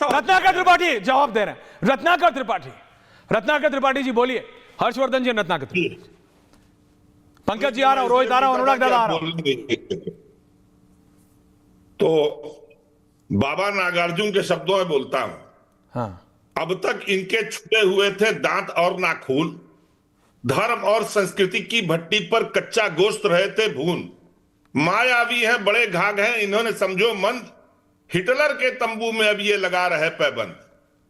रत्नाकर त्रिपाठी जवाब दे रहे हैं। रत्नाकर त्रिपाठी जी बोलिए। हर्षवर्धन जी, रत्नाकर त्रिपाठी, पंकज जी आ रहा हूं, रोहित आ रहा हूं, अनुराग दादा आ रहा हूं। तो बाबा नागार्जुन के शब्दों में बोलता हूं। हाँ। अब तक इनके छुपे हुए थे दांत और नाखून, धर्म और संस्कृति की भट्टी पर कच्चा गोश्त रहे थे भून। मायावी हैं, बड़े घाघ हैं, इन्होंने समझो मंद, हिटलर के तंबू में अब ये लगा रहे पैबंद।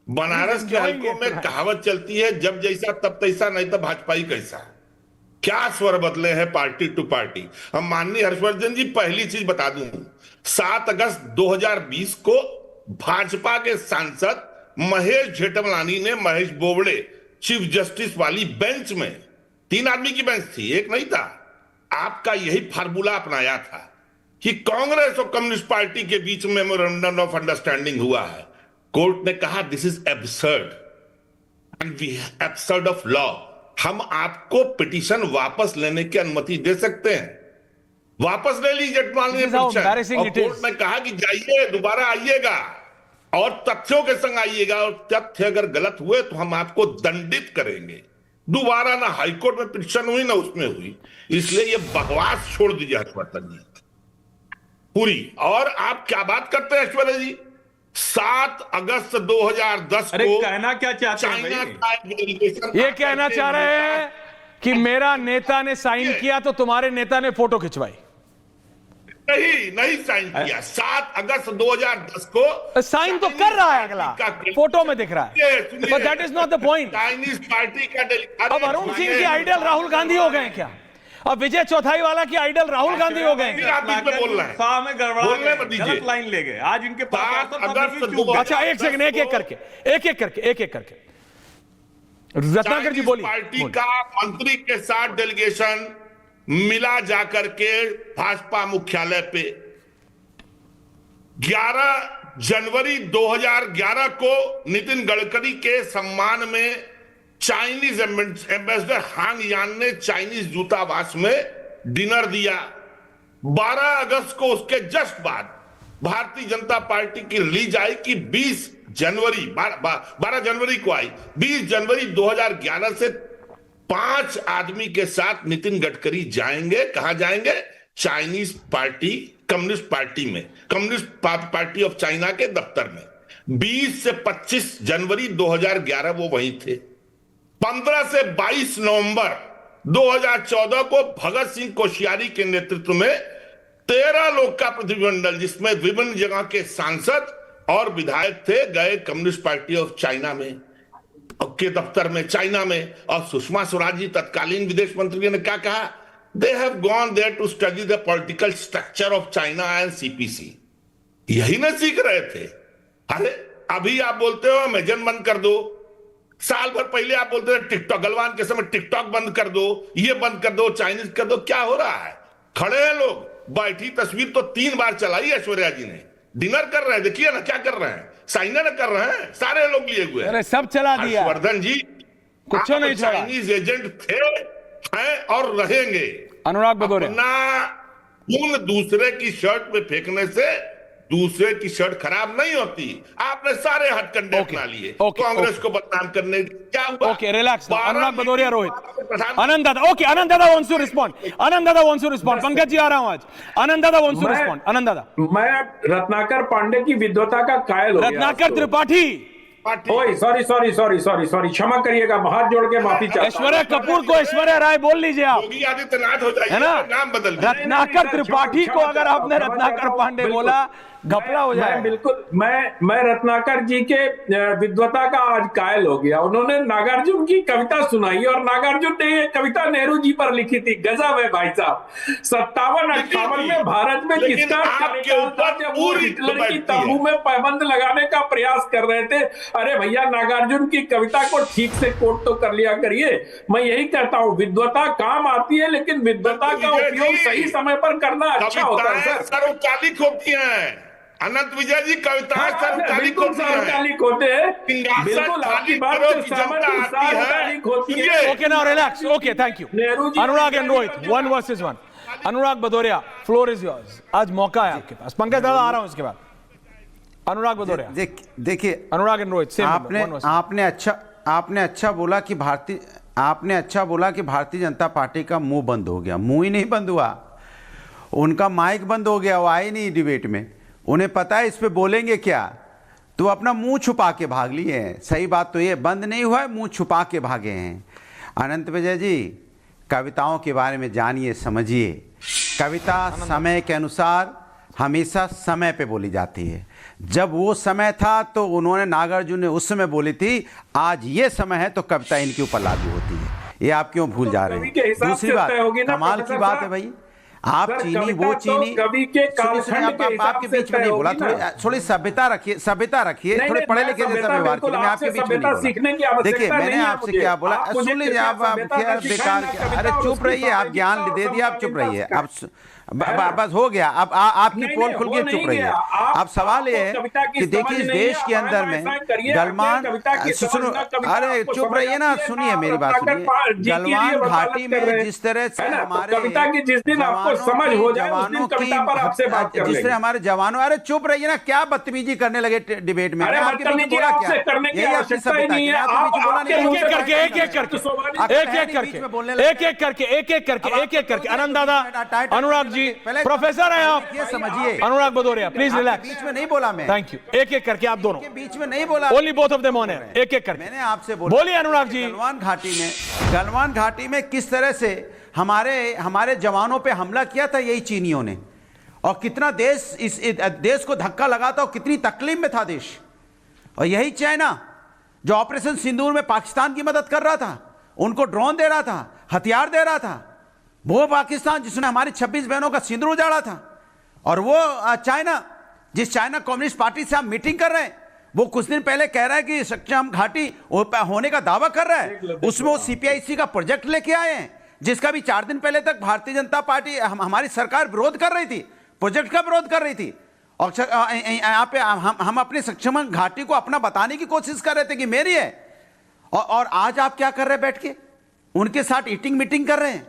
बनारस के हलकों में कहावत चलती है, जब जैसा तब तैसा, नहीं तो भाजपाई कैसा। क्या स्वर बदले हैं पार्टी टू पार्टी। हम माननीय हर्षवर्धन जी, पहली चीज बता दूं, 7 अगस्त 2020 को भाजपा के सांसद महेश जेठमलानी ने महेश बोबड़े चीफ जस्टिस वाली बेंच में, 3 आदमी की बेंच थी, एक नहीं था, आपका यही फार्मूला अपनाया था कि कांग्रेस और कम्युनिस्ट पार्टी के बीच में मेमोरेंडम ऑफ अंडरस्टैंडिंग हुआ है। कोर्ट ने कहा this is absurd and we absurd of law. हम आपको पिटीशन वापस लेने की अनुमति दे सकते हैं, वापस ले लीजिए पिटीशन। और कोर्ट ने कहा कि जाइए, दोबारा आइएगा और तथ्यों के संग आइएगा, और तथ्य अगर गलत हुए तो हम आपको दंडित करेंगे। दोबारा ना हाईकोर्ट में पिटीशन हुई ना उसमें हुई, इसलिए ये बकवास छोड़ दीजिए हर्षवर्धन जी पूरी। और आप क्या बात करते हैं ऐश्वर्या जी, 7 अगस्त 2010 को कहना क्या चाहते हैं चाइना का एक डेलीगेशन, ये कहना चाह रहे हैं कि मेरा नेता ने साइन किया तो तुम्हारे नेता ने फोटो खिंचवाई। नहीं साइन किया। 7 अगस्त 2010 को साइन तो कर रहा है, अगला फोटो में दिख रहा है, but that is not the point. Chinese party का अब अरुण सिंह की आइडल राहुल गांधी हो गए क्या? अब विजय चौथाई वाला की आइडल राहुल गांधी हो गए क्या? बोल रहे हैं में गलत लाइन ले गए आज इनके पास। अच्छा, एक सेकंड, एक एक करके रत्नाकर जी बोलिए। पार्टी का मंत्री के साथ डेलीगेशन मिला जाकर के भाजपा मुख्यालय पे 11 जनवरी 2011 को नितिन गडकरी के सम्मान में चाइनीज एम्बेसडर हांग यान ने चाइनीज दूतावास में डिनर दिया। 12 अगस्त को उसके जस्ट बाद भारतीय जनता पार्टी की रिलीज आई कि 20 जनवरी 12 जनवरी को आई। 20 जनवरी 2011 से 5 आदमी के साथ नितिन गडकरी जाएंगे। कहां जाएंगे? चाइनीज पार्टी, कम्युनिस्ट पार्टी में, कम्युनिस्ट पार्टी ऑफ चाइना के दफ्तर में। 20 से 25 जनवरी 2011 वो वहीं थे। 15 से 22 नवंबर 2014 को भगत सिंह कोश्यारी के नेतृत्व में 13 लोग का प्रतिनिधिमंडल, जिसमें विभिन्न जगह के सांसद और विधायक थे, गए कम्युनिस्ट पार्टी ऑफ चाइना में के दफ्तर में, चाइना में। और सुषमा स्वराज जी, तत्कालीन विदेश मंत्री, ने क्या कहा? They have gone there to study the political structure of China and CPC. यही ना सीख रहे थे। अरे अभी आप बोलते हो अमेजन बंद कर दो, साल भर पहले आप बोलते थे टिकटॉक, गलवान के समय टिकटॉक बंद कर दो, ये बंद कर दो, चाइनीज कर दो। क्या हो रहा है? खड़े हैं लोग, बैठी तस्वीर तो 3 बार चलाई ऐश्वर्या जी ने, डिनर कर रहे हैं, देखिए ना क्या कर रहे हैं, साइना कर रहे हैं, सारे लोग लिए हुए हैं। अरे सब चला दिया हर्षवर्धन जी, कुछ नहीं छोड़ा। चाइनीज एजेंट थे, हैं और रहेंगे। अनुराग भदौरिया, अपना खून दूसरे की शर्ट में फेंकने से दूसरे की शर्ट खराब नहीं होती। आपने सारे हथकंडे अपना लिए कांग्रेस को बदनाम करने। क्या हुआ? Okay, relax. Anurag Bhadauria, Rohit, Anand Dada. Okay, Anand Dada wants to respond. Anand Dada wants to respond. Pankaj ji आ रहा हूं आज। आनंद Dada wants to respond. Anand दादा, मैं रत्नाकर पांडे की विद्वता का कायल हो गया। रत्नाकर त्रिपाठी, सॉरी, क्षमा करिएगा, हाथ जोड़ के माफी चाहता हूं। ऐश्वर्या कपूर को ऐश्वर्या राय बोल लीजिए आप, योगी आदित्यनाथ हो जाइए, है ना? नाम बदल दीजिए। रत्नाकर त्रिपाठी को अगर आपने रत्नाकर पांडे बोला, घपला हो जाए। बिल्कुल, मैं रत्नाकर जी के विद्वता का आज कायल हो गया। उन्होंने नागार्जुन की कविता सुनाई और नागार्जुन ने ये कविता नेहरू जी पर लिखी थी। गजब है भाई साहब। 57-58 में भारत में किसका जब वो हिटलर की तंबू में पाबंद लगाने का प्रयास कर रहे थे। अरे भैया, नागार्जुन की कविता को ठीक से कोट तो कर लिया करिए। मैं यही कहता हूँ, विद्वता काम आती है, लेकिन विद्वता का उपयोग सही समय पर करना अच्छा होता है। सर, सर्वकालिक होती है अनंत विजय जी, कविताएं सर्वकालिक होते हैं। बिल्कुल, आपकी बात से सर्वकालिक होती है। Okay, now relax. Okay, thank you. Anurag and Rohit, 1 versus 1। Anurag Bhadauria, floor is yours. आज मौका है आपके पास। पंकज दादा आ रहा हूं इसके बाद। अनुराग भदौरिया, देखिए अनुराग एंड रोहित, आपने अच्छा बोला कि भारतीय जनता पार्टी का मुंह बंद हो गया। मुंह ही नहीं बंद हुआ, उनका माइक बंद हो गया, वो आए नहीं डिबेट में। उन्हें पता है इस पे बोलेंगे क्या, तो अपना मुंह छुपा के भाग लिए हैं। सही बात तो ये, बंद नहीं हुआ है, मुंह छुपा के भागे हैं। अनंत विजय जी, कविताओं के बारे में जानिए, समझिए। कविता समय के अनुसार हमेशा समय पे बोली जाती है। जब वो समय था तो उन्होंने, नागार्जुन ने उस समय बोली थी, आज ये समय है तो कविता इनके ऊपर लागू होती है। ये आप क्यों भूल जा रहे हैं? दूसरी बात, कमाल की बात है भाई, आप चीनी वो चीनी, कवि के कालखंड के आपके बीच में नहीं बोला, थोड़ी सभ्यता रखिए, थोड़े पढ़े लिखे जैसा व्यवहार कीजिए। मैं आपके बीच में नहीं बोला। देखिए मैंने आपसे क्या बोला, सुन लीजिए आप बेकार, अरे चुप रहिए, आप ज्ञान दे दिया, आप चुप रहिए, आप बस हो गया। अब आपकी पोल खुल के चुप रही है। अब सवाल ये है कि देखिए इस देश के अंदर में गलवान, अरे चुप रहिए ना, सुनिए मेरी बात सुनिए। गलवान घाटी में जिस तरह से हमारे कविता की जिस दिन आपको समझ हो जाए उस दिन कविता पर आपसे बात कर लेंगे। जिस तरह हमारे जवानों, अरे चुप रहिए ना, क्या बदतमीजी करने लगे डिबेट में। अरे आपके बीच बोला क्या, यही आपकी सभ्यता है। आपके बीच बोला नहीं, एक एक करके आनंद दादा, अनुराग जी, प्रोफेसर हैं आप, ये समझिए। अनुराग भदौरिया प्लीज रिलैक्स, बीच में नहीं बोला मैं, थैंक यू। एक एक करके आप दोनों, बीच में नहीं बोला, only both of them on air, एक एक करके मैंने आपसे बोला। बोलिए अनुराग जी। गलवान घाटी में किस तरह से हमारे जवानों पे हमला किया था यही चीनियों ने, और कितना देश इस देश को धक्का लगा था और कितनी तकलीफ में था देश। और यही चाइना जो ऑपरेशन सिंदूर में पाकिस्तान की मदद कर रहा था, उनको ड्रोन दे रहा था, हथियार दे रहा था, वो पाकिस्तान जिसने हमारी 26 बहनों का सिंदूर उजाड़ा था। और वो चाइना, जिस चाइना कम्युनिस्ट पार्टी से हम मीटिंग कर रहे हैं, वो कुछ दिन पहले कह रहा है कि सक्षम घाटी होने का दावा कर रहा है, उसमें वो सीपीआईसी का प्रोजेक्ट लेके आए हैं, जिसका भी 4 दिन पहले तक भारतीय जनता पार्टी, हमारी सरकार विरोध कर रही थी, प्रोजेक्ट का विरोध कर रही थी। और यहाँ पे हम अपने सक्षम घाटी को अपना बताने की कोशिश कर रहे थे कि मेरी है। और आज आप क्या कर रहे हैं, बैठ के उनके साथ ईटिंग मीटिंग कर रहे हैं।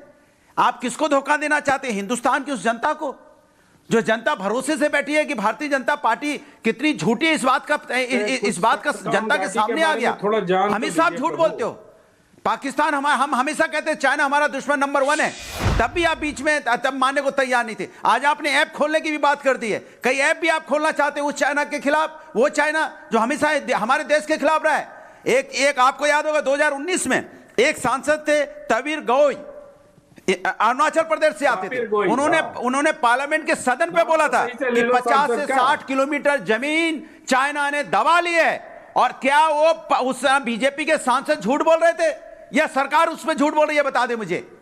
आप किसको धोखा देना चाहते हैं? हिंदुस्तान की उस जनता को, जो जनता भरोसे से बैठी है कि भारतीय जनता पार्टी कितनी झूठी है, इस बात का जनता के सामने आ गया। हमेशा आप झूठ बोलते हो। पाकिस्तान हम हमेशा कहते हैं चाइना हमारा दुश्मन नंबर 1 है, तब भी आप बीच में तब मानने को तैयार नहीं थे। आज आपने ऐप खोलने की भी बात कर दी है, कई ऐप भी आप खोलना चाहते हैं उस चाइना के खिलाफ, वो चाइना जो हमेशा हमारे देश के खिलाफ रहा है। एक आपको याद होगा 2019 में एक सांसद थे तवीर गोई, अरुणाचल प्रदेश से आते थे, उन्होंने पार्लियामेंट के सदन पे बोला था कि 50 से 60 किलोमीटर जमीन चाइना ने दबा ली है। और क्या वो उस बीजेपी के सांसद झूठ बोल रहे थे या सरकार उसमें झूठ बोल रही है? बता दे मुझे।